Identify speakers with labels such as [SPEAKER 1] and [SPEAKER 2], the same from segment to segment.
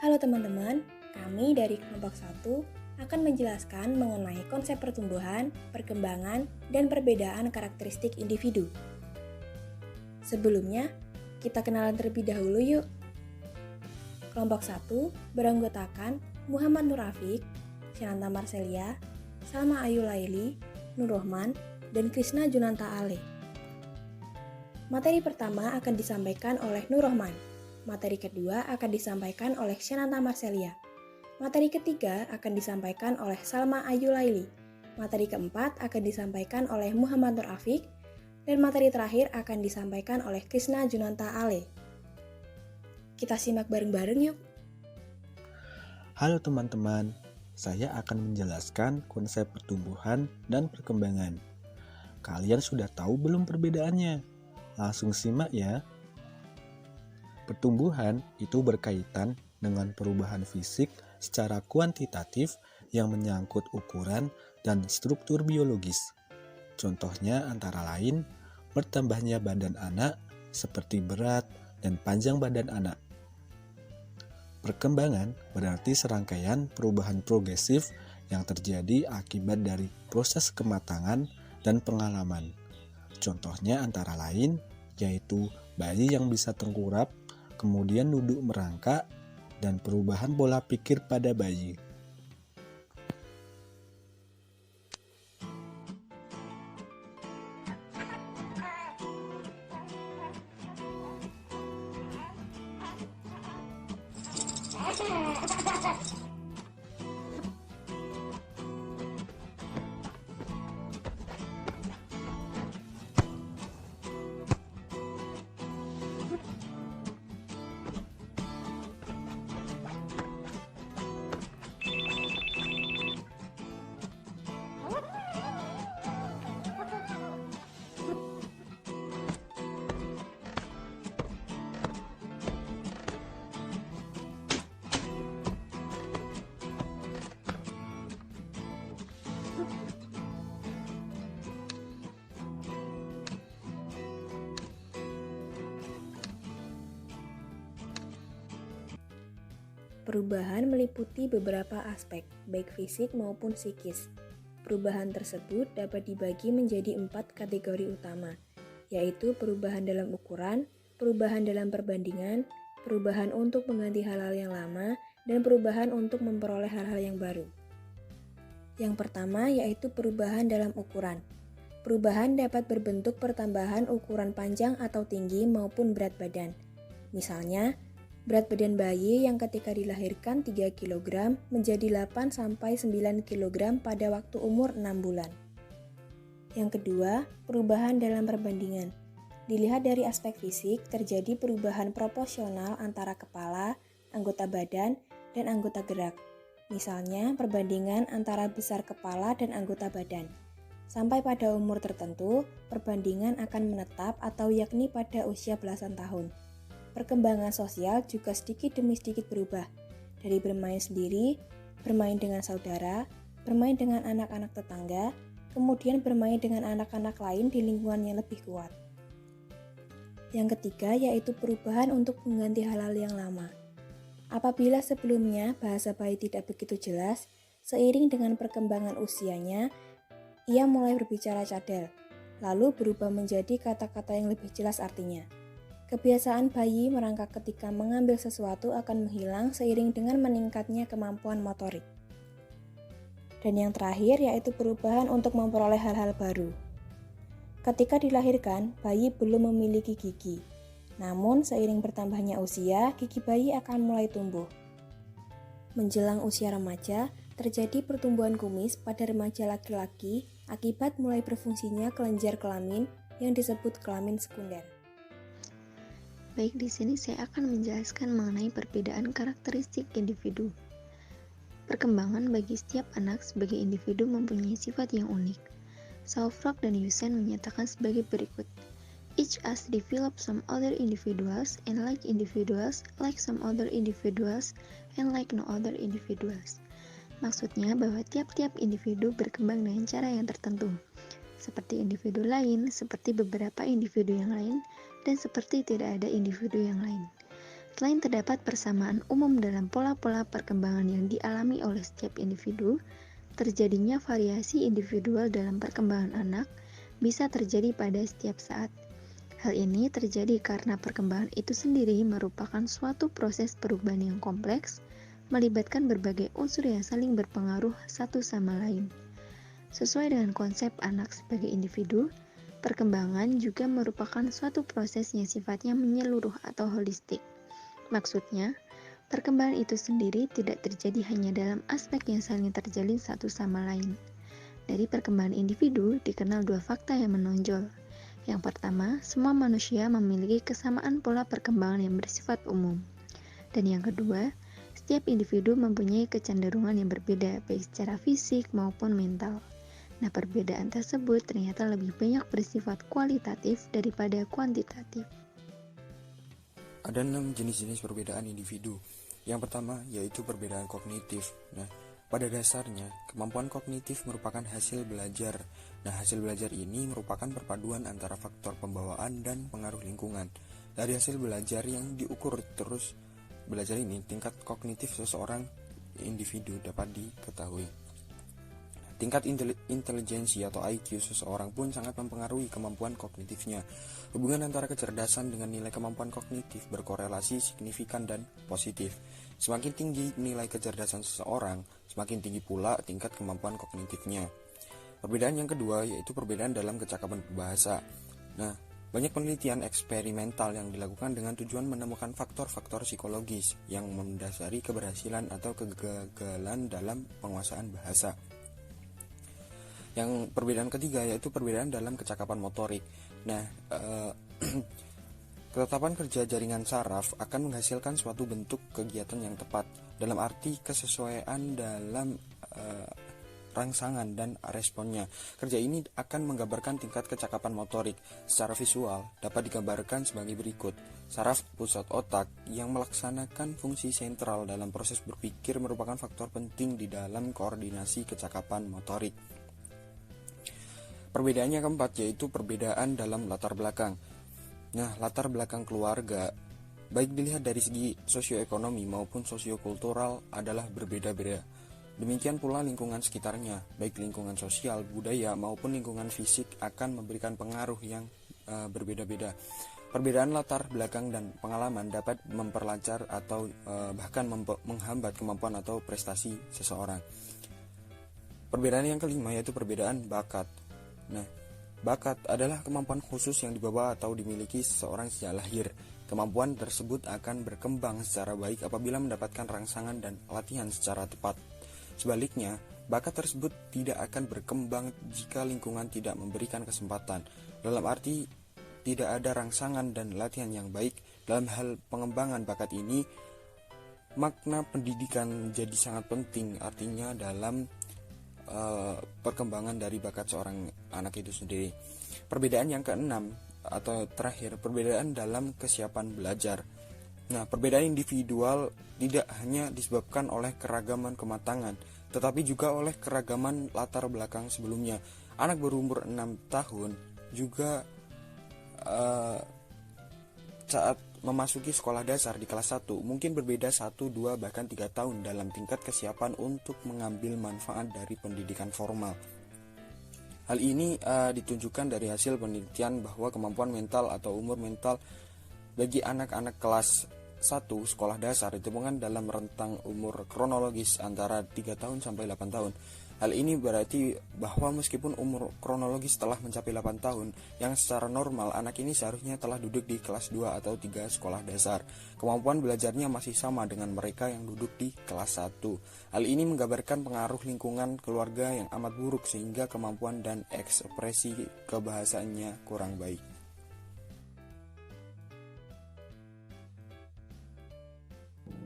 [SPEAKER 1] Halo teman-teman, kami dari kelompok 1 akan menjelaskan mengenai konsep pertumbuhan, perkembangan, dan perbedaan karakteristik individu. Sebelumnya, kita kenalan terlebih dahulu yuk. Kelompok 1 beranggotakan Muhammad Nur Rafiq, Shananta Marcelia, Salma Ayu Laili, Nur Rohman, dan Krisna Junanta Ale. Materi pertama akan disampaikan oleh Nur Rohman. Materi kedua akan disampaikan oleh Shananta Marcelia. Materi ketiga akan disampaikan oleh Salma Ayu Laili. Materi keempat akan disampaikan oleh Muhammad Nur Rafiq. Dan materi terakhir akan disampaikan oleh Krisna Junanta Ale. Kita simak bareng-bareng yuk.
[SPEAKER 2] Halo teman-teman, saya akan menjelaskan konsep pertumbuhan dan perkembangan. Kalian sudah tahu belum perbedaannya? Langsung simak ya. Pertumbuhan itu berkaitan dengan perubahan fisik secara kuantitatif yang menyangkut ukuran dan struktur biologis. Contohnya antara lain, bertambahnya badan anak seperti berat dan panjang badan anak. Perkembangan berarti serangkaian perubahan progresif yang terjadi akibat dari proses kematangan dan pengalaman. Contohnya antara lain yaitu bayi yang bisa tengkurap, kemudian duduk merangkak, dan perubahan pola pikir pada bayi.
[SPEAKER 1] Perubahan meliputi beberapa aspek, baik fisik maupun psikis. Perubahan tersebut dapat dibagi menjadi 4 kategori utama, yaitu perubahan dalam ukuran, perubahan dalam perbandingan, perubahan untuk mengganti hal-hal yang lama, dan perubahan untuk memperoleh hal-hal yang baru. Yang pertama yaitu perubahan dalam ukuran. Perubahan dapat berbentuk pertambahan ukuran panjang atau tinggi maupun berat badan. Misalnya, berat badan bayi yang ketika dilahirkan 3 kg menjadi 8-9 kg pada waktu umur 6 bulan. Yang kedua, perubahan dalam perbandingan. Dilihat dari aspek fisik, terjadi perubahan proporsional antara kepala, anggota badan, dan anggota gerak. Misalnya, perbandingan antara besar kepala dan anggota badan. Sampai pada umur tertentu, perbandingan akan menetap atau yakni pada usia belasan tahun. Perkembangan sosial juga sedikit demi sedikit berubah, dari bermain sendiri, bermain dengan saudara, bermain dengan anak-anak tetangga, kemudian bermain dengan anak-anak lain di lingkungan yang lebih kuat. Yang ketiga yaitu perubahan untuk mengganti hal-hal yang lama. Apabila sebelumnya bahasa bayi tidak begitu jelas, seiring dengan perkembangan usianya, ia mulai berbicara cadel, lalu berubah menjadi kata-kata yang lebih jelas artinya. Kebiasaan bayi merangkak ketika mengambil sesuatu akan menghilang seiring dengan meningkatnya kemampuan motorik. Dan yang terakhir yaitu perubahan untuk memperoleh hal-hal baru. Ketika dilahirkan, bayi belum memiliki gigi. Namun seiring bertambahnya usia, gigi bayi akan mulai tumbuh. Menjelang usia remaja, terjadi pertumbuhan kumis pada remaja laki-laki akibat mulai berfungsinya kelenjar kelamin yang disebut kelamin sekunder.
[SPEAKER 3] Baik, di sini saya akan menjelaskan mengenai perbedaan karakteristik individu. Perkembangan bagi setiap anak sebagai individu mempunyai sifat yang unik. Salfrock dan Yusen menyatakan sebagai berikut. Each us develop some other individuals and like individuals, like some other individuals, and like no other individuals. Maksudnya bahwa tiap-tiap individu berkembang dengan cara yang tertentu. Seperti individu lain, seperti beberapa individu yang lain, dan seperti tidak ada individu yang lain. Selain terdapat persamaan umum dalam pola-pola perkembangan yang dialami oleh setiap individu, terjadinya variasi individual dalam perkembangan anak bisa terjadi pada setiap saat. Hal ini terjadi karena perkembangan itu sendiri merupakan suatu proses perubahan yang kompleks, melibatkan berbagai unsur yang saling berpengaruh satu sama lain. Sesuai dengan konsep anak sebagai individu, perkembangan juga merupakan suatu proses yang sifatnya menyeluruh atau holistik. Maksudnya, perkembangan itu sendiri tidak terjadi hanya dalam aspek yang saling terjalin satu sama lain. Dari perkembangan individu dikenal dua fakta yang menonjol. Yang pertama, semua manusia memiliki kesamaan pola perkembangan yang bersifat umum. Dan yang kedua, setiap individu mempunyai kecenderungan yang berbeda, baik secara fisik maupun mental. Nah, perbedaan tersebut ternyata lebih banyak bersifat kualitatif daripada kuantitatif.
[SPEAKER 4] Ada 6 jenis-jenis perbedaan individu. Yang pertama yaitu perbedaan kognitif. Nah, pada dasarnya kemampuan kognitif merupakan hasil belajar. Nah, hasil belajar ini merupakan perpaduan antara faktor pembawaan dan pengaruh lingkungan. Dari hasil belajar yang diukur terus belajar ini, tingkat kognitif seseorang individu dapat diketahui. Tingkat intelijensi atau IQ seseorang pun sangat mempengaruhi kemampuan kognitifnya. Hubungan antara kecerdasan dengan nilai kemampuan kognitif berkorelasi signifikan dan positif. Semakin tinggi nilai kecerdasan seseorang, semakin tinggi pula tingkat kemampuan kognitifnya. Perbedaan yang kedua yaitu perbedaan dalam kecakapan berbahasa. Nah, banyak penelitian eksperimental yang dilakukan dengan tujuan menemukan faktor-faktor psikologis yang mendasari keberhasilan atau kegagalan dalam penguasaan bahasa. Yang perbedaan ketiga yaitu perbedaan dalam kecakapan motorik. Nah, ketetapan kerja jaringan saraf akan menghasilkan suatu bentuk kegiatan yang tepat, dalam arti kesesuaian dalam rangsangan dan responnya. Kerja ini akan menggambarkan tingkat kecakapan motorik. Secara visual dapat digambarkan sebagai berikut. Saraf pusat otak yang melaksanakan fungsi sentral dalam proses berpikir merupakan faktor penting di dalam koordinasi kecakapan motorik. Perbedaannya keempat yaitu perbedaan dalam latar belakang. Nah, latar belakang keluarga, baik dilihat dari segi sosioekonomi maupun sosiokultural adalah berbeda-beda. Demikian pula lingkungan sekitarnya, baik lingkungan sosial, budaya maupun lingkungan fisik akan memberikan pengaruh yang berbeda-beda. Perbedaan latar belakang dan pengalaman dapat memperlancar atau bahkan menghambat kemampuan atau prestasi seseorang. Perbedaan yang kelima yaitu perbedaan bakat. Nah, bakat adalah kemampuan khusus yang dibawa atau dimiliki seseorang sejak lahir. Kemampuan tersebut akan berkembang secara baik apabila mendapatkan rangsangan dan latihan secara tepat. Sebaliknya, bakat tersebut tidak akan berkembang jika lingkungan tidak memberikan kesempatan. Dalam arti, tidak ada rangsangan dan latihan yang baik. Dalam hal pengembangan bakat ini, makna pendidikan menjadi sangat penting, artinya dalam perkembangan dari bakat seorang anak itu sendiri. Perbedaan yang keenam atau terakhir, perbedaan dalam kesiapan belajar. Nah, perbedaan individual tidak hanya disebabkan oleh keragaman kematangan, tetapi juga oleh keragaman latar belakang sebelumnya. Anak berumur 6 tahun juga saat memasuki sekolah dasar di kelas 1 mungkin berbeda 1, 2, bahkan 3 tahun dalam tingkat kesiapan untuk mengambil manfaat dari pendidikan formal. Hal ini ditunjukkan dari hasil penelitian bahwa kemampuan mental atau umur mental bagi anak-anak kelas 1 sekolah dasar ditemukan dalam rentang umur kronologis antara 3 tahun sampai 8 tahun. Hal ini berarti bahwa meskipun umur kronologis telah mencapai 8 tahun, yang secara normal anak ini seharusnya telah duduk di kelas 2 atau 3 sekolah dasar. Kemampuan belajarnya masih sama dengan mereka yang duduk di kelas 1. Hal ini menggambarkan pengaruh lingkungan keluarga yang amat buruk sehingga kemampuan dan ekspresi kebahasaannya kurang baik.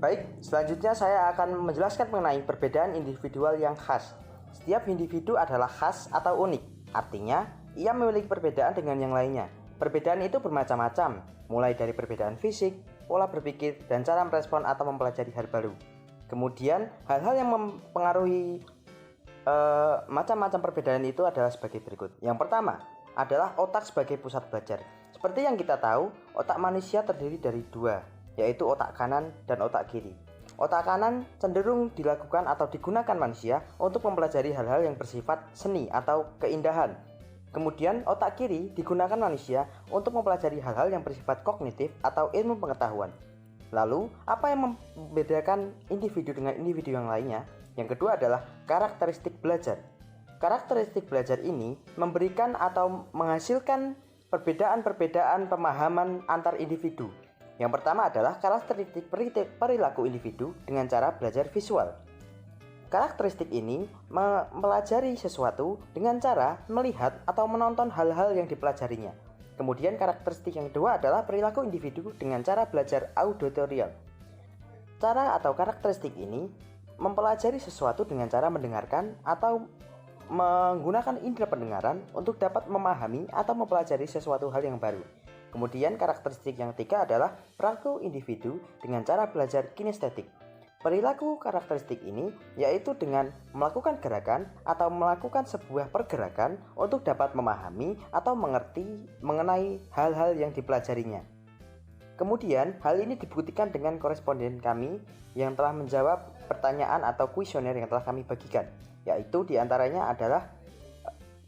[SPEAKER 5] Baik, selanjutnya saya akan menjelaskan mengenai perbedaan individual yang khas. Setiap individu adalah khas atau unik, artinya ia memiliki perbedaan dengan yang lainnya. Perbedaan itu bermacam-macam, mulai dari perbedaan fisik, pola berpikir, dan cara merespon atau mempelajari hal baru. Kemudian, hal-hal yang mempengaruhi macam-macam perbedaan itu adalah sebagai berikut. Yang pertama adalah otak sebagai pusat belajar. Seperti yang kita tahu, otak manusia terdiri dari 2, yaitu otak kanan dan otak kiri. Otak kanan cenderung dilakukan atau digunakan manusia untuk mempelajari hal-hal yang bersifat seni atau keindahan. Kemudian otak kiri digunakan manusia untuk mempelajari hal-hal yang bersifat kognitif atau ilmu pengetahuan. Lalu, apa yang membedakan individu dengan individu yang lainnya? Yang kedua adalah karakteristik belajar. Karakteristik belajar ini memberikan atau menghasilkan perbedaan-perbedaan pemahaman antar individu. Yang pertama adalah karakteristik perilaku individu dengan cara belajar visual. Karakteristik ini mempelajari sesuatu dengan cara melihat atau menonton hal-hal yang dipelajarinya. Kemudian karakteristik yang kedua adalah perilaku individu dengan cara belajar auditorial. Cara atau karakteristik ini mempelajari sesuatu dengan cara mendengarkan atau menggunakan indera pendengaran untuk dapat memahami atau mempelajari sesuatu hal yang baru. Kemudian karakteristik yang ketiga adalah perilaku individu dengan cara belajar kinestetik. Perilaku karakteristik ini yaitu dengan melakukan gerakan atau melakukan sebuah pergerakan untuk dapat memahami atau mengerti mengenai hal-hal yang dipelajarinya. Kemudian hal ini dibuktikan dengan koresponden kami yang telah menjawab pertanyaan atau kuesioner yang telah kami bagikan, yaitu diantaranya adalah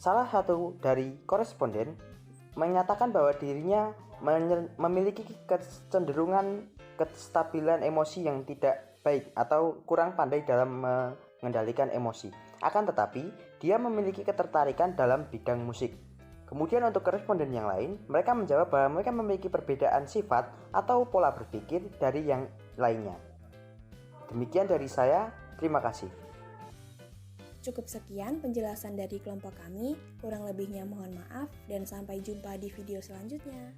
[SPEAKER 5] salah satu dari koresponden menyatakan bahwa dirinya memiliki kecenderungan kestabilan emosi yang tidak baik atau kurang pandai dalam mengendalikan emosi. Akan tetapi, dia memiliki ketertarikan dalam bidang musik. Kemudian untuk koresponden yang lain, mereka menjawab bahwa mereka memiliki perbedaan sifat atau pola berpikir dari yang lainnya. Demikian dari saya, terima kasih.
[SPEAKER 1] Cukup sekian penjelasan dari kelompok kami, kurang lebihnya mohon maaf dan sampai jumpa di video selanjutnya.